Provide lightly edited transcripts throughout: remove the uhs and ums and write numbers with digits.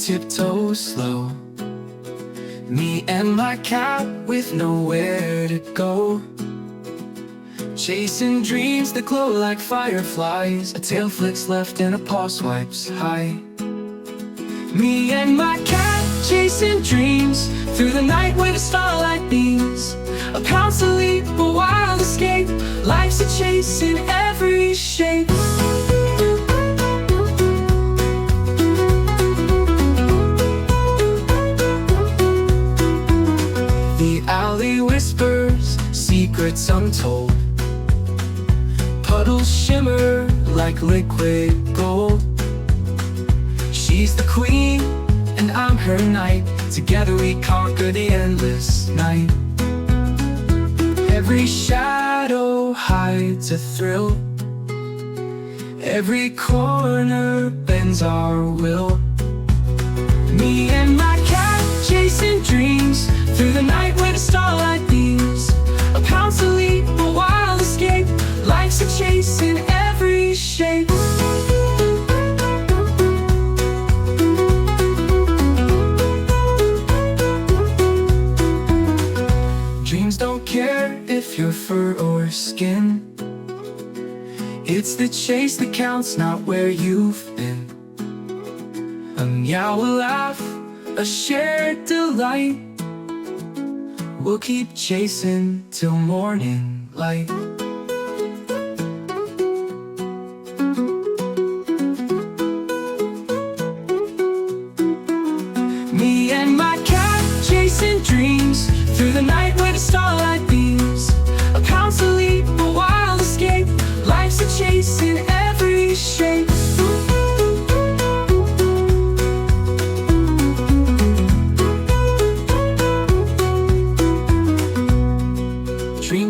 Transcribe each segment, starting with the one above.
tiptoe slow. Me and my cat with nowhere to go, chasing dreams that glow like fireflies. A tail flicks left and a paw swipes high. Me and my cat chasing dreams through the night where the starlight beams. A pounce, a leap, a wild escape. Life's a chase in every shape. The alley whispers secrets untold. Puddles shimmer like liquid gold. She's the queen and I'm her knight. Together we conquer the endless night. Every shadow hides a thrill. Every corner bends our will. Me and my cat chasing dreams through the night where the starlight beams. A pounce, a leap, a wild escape. Life's a chase in every shape. Dreams don't care if you're fur or skin. It's the chase that counts, not where you've been. A meow, a laugh, a shared delight. We'll keep chasing till morning light. Me and my cat chasing dreams through the night where the starlight beams. A pounce, a leap, a wild escape. Life's a chase in every shape.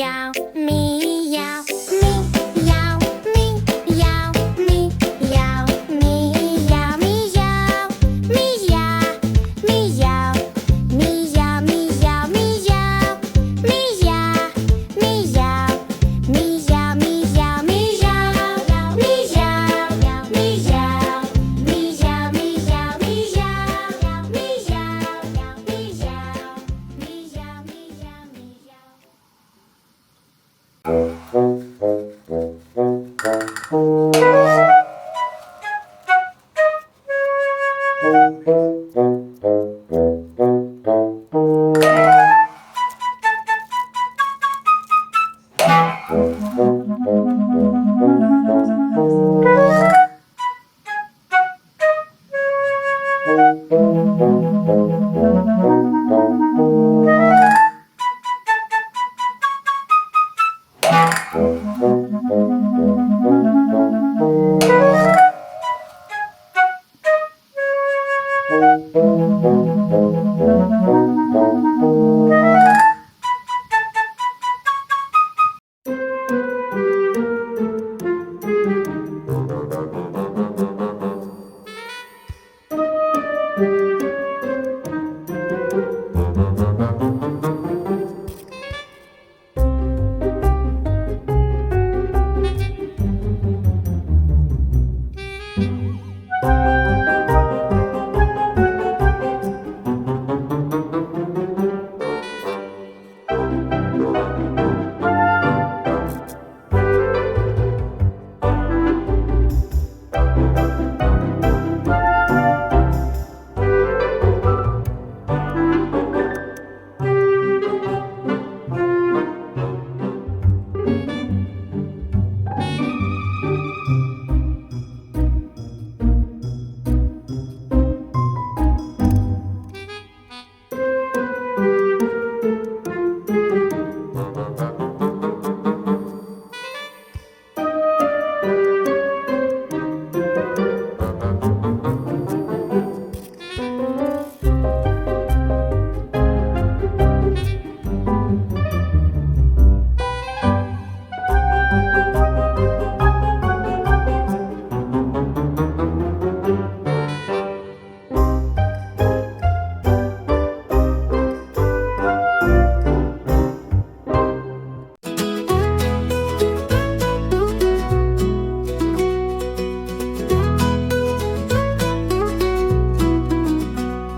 meow, meow, meow, meow, meow, meow, meow, meow, meow, meow, meow, meow, meow, meow, meow, meow, meow,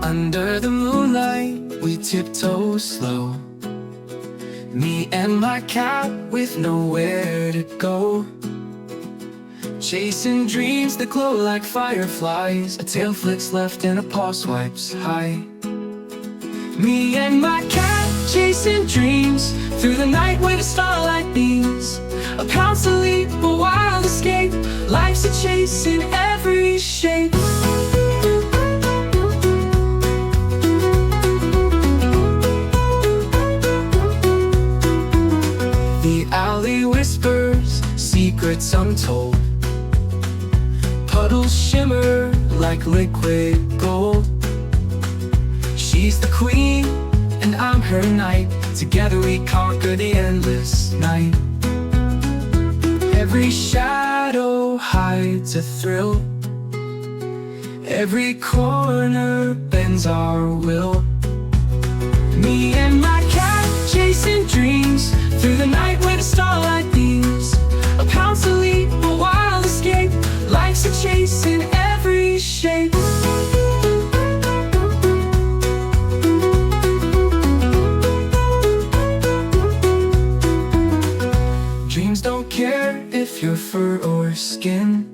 Under the moonlight, we tiptoe slow. Me and my cat with nowhere to go. Chasing dreams that glow like fireflies. A tail flicks left and a paw swipes high. Me and my cat chasing dreams through the night where the starlight beams. A pounce, a leap, a wild escape. Life's a chase in every shape. The alley whispers secrets untold. Puddles shimmer like liquid gold. She's the queen and I'm her knight. Together we conquer the endless night. Every shadow hides a thrill. Every corner bends our will. Me and my cat chasing dreams through the night where the starlight beams. A pounce, a leap, a wild escape. Life's a chase in every shape. Dreams don't care if you're fur or skin.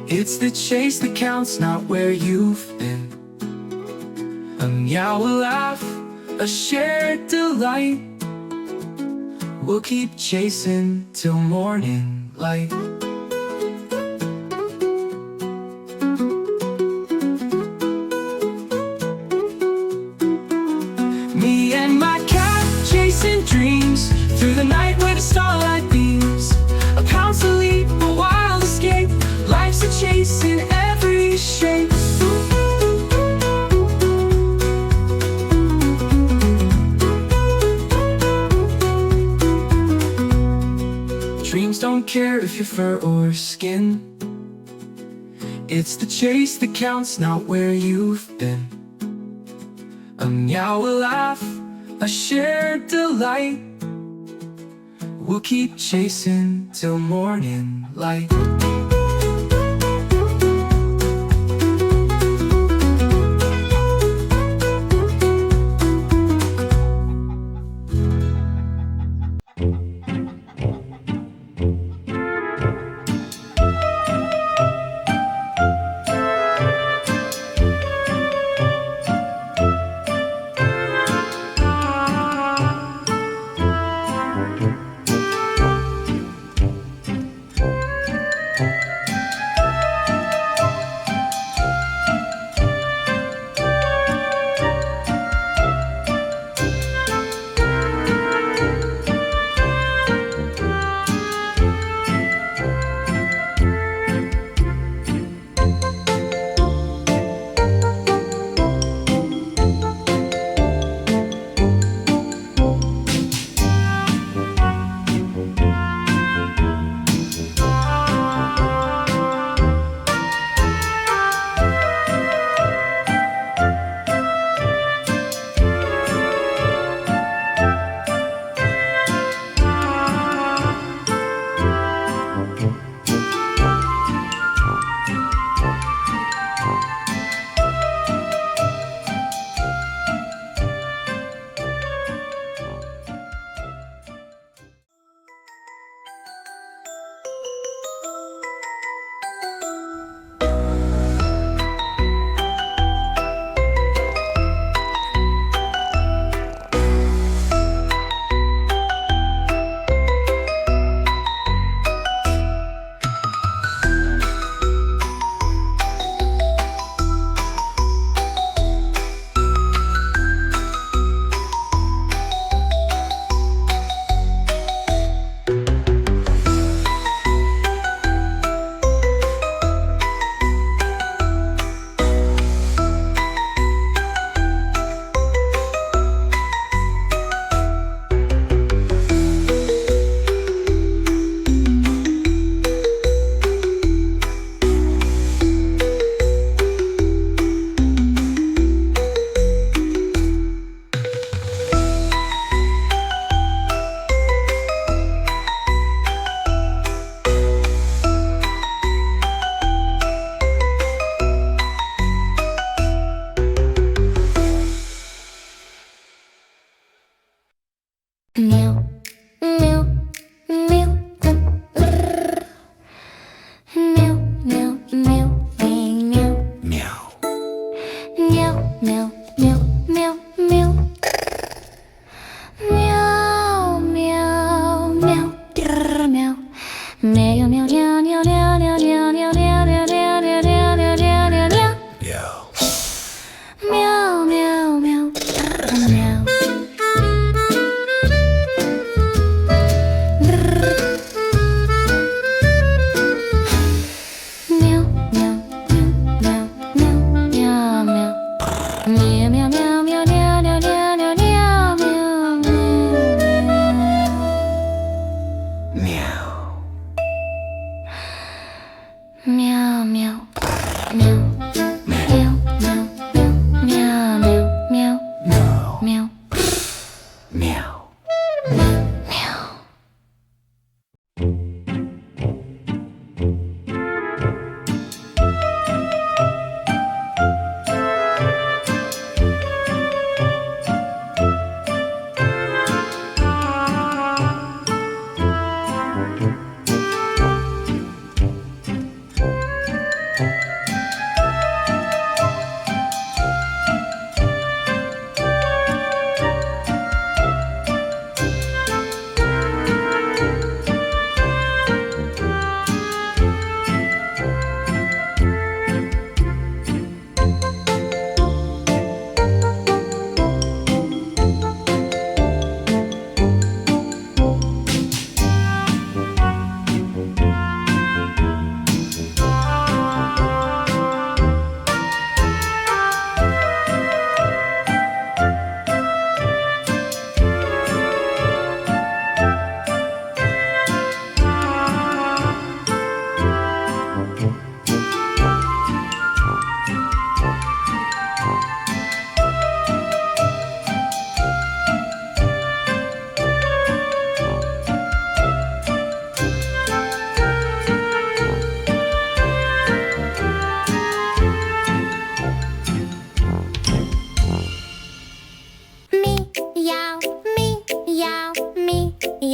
It's the chase that counts, not where you've been. A meow, a laugh, a shared delight. We'll keep chasing till morning light. Me and my cat chasing dreams through the night where the starlight beams. A pounce, a leap, a wild escape. Life's a chase in every shape. don't care if you're fur or skin. It's the chase that counts, not where you've been. A meow, a laugh, a shared delight. We'll keep chasing till morning light.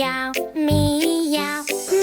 meow, meow, meow, meow, meow, meow, meow, meow, meow, meow, meow, meow, meow, meow, meow, meow, meow, meow,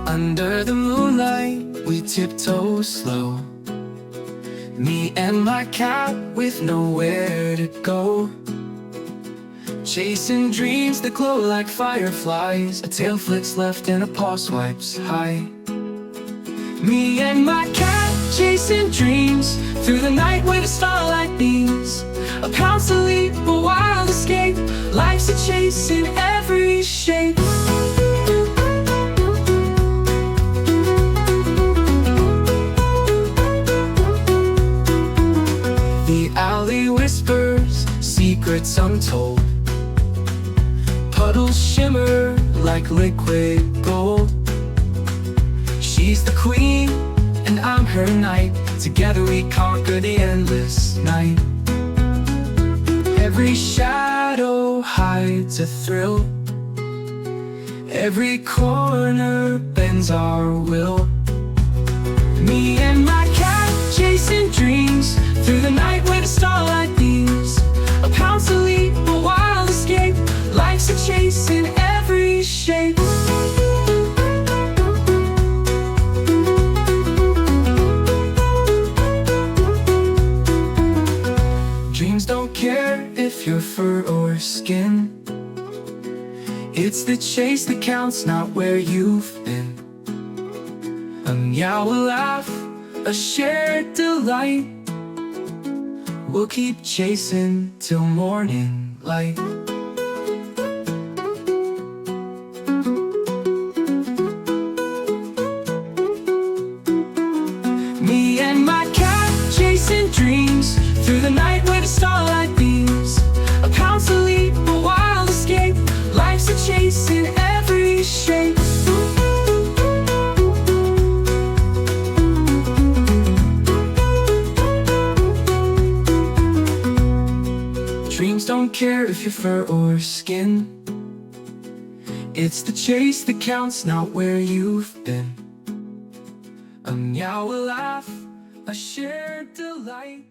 Under the moonlight, we tiptoe slow. Me and my cat with nowhere to go. Chasing dreams that glow like fireflies. A tail flicks left and a paw swipes high. Me and my cat chasing dreams through the night where the starlight beams. A pounce, a leap, a wild escape. Life's a chase in every shape. The alley whispers secrets untold. Puddles shimmer like liquid gold. She's the queen and I'm her knight. Together we conquer the endless night. Every shadow hides a thrill. Every corner bends our will. Me and my cat chasing dreams through the night where the starlight beams. A pounce, a leap, a wild escape. Life's a chase in every shape. Dreams don't care if you're fur or skin. It's the chase that counts, not where you've been. A meow, a laugh, a shared delight. We'll keep chasing till morning light. Me and my cat chasing dreams through the night where the starlight beams. A pounce, a leap, a wild escape. Life's a chase in every shape. Hounds don't care if you're fur or skin. It's the chase that counts, not where you've been. A meow, a laugh, a shared delight.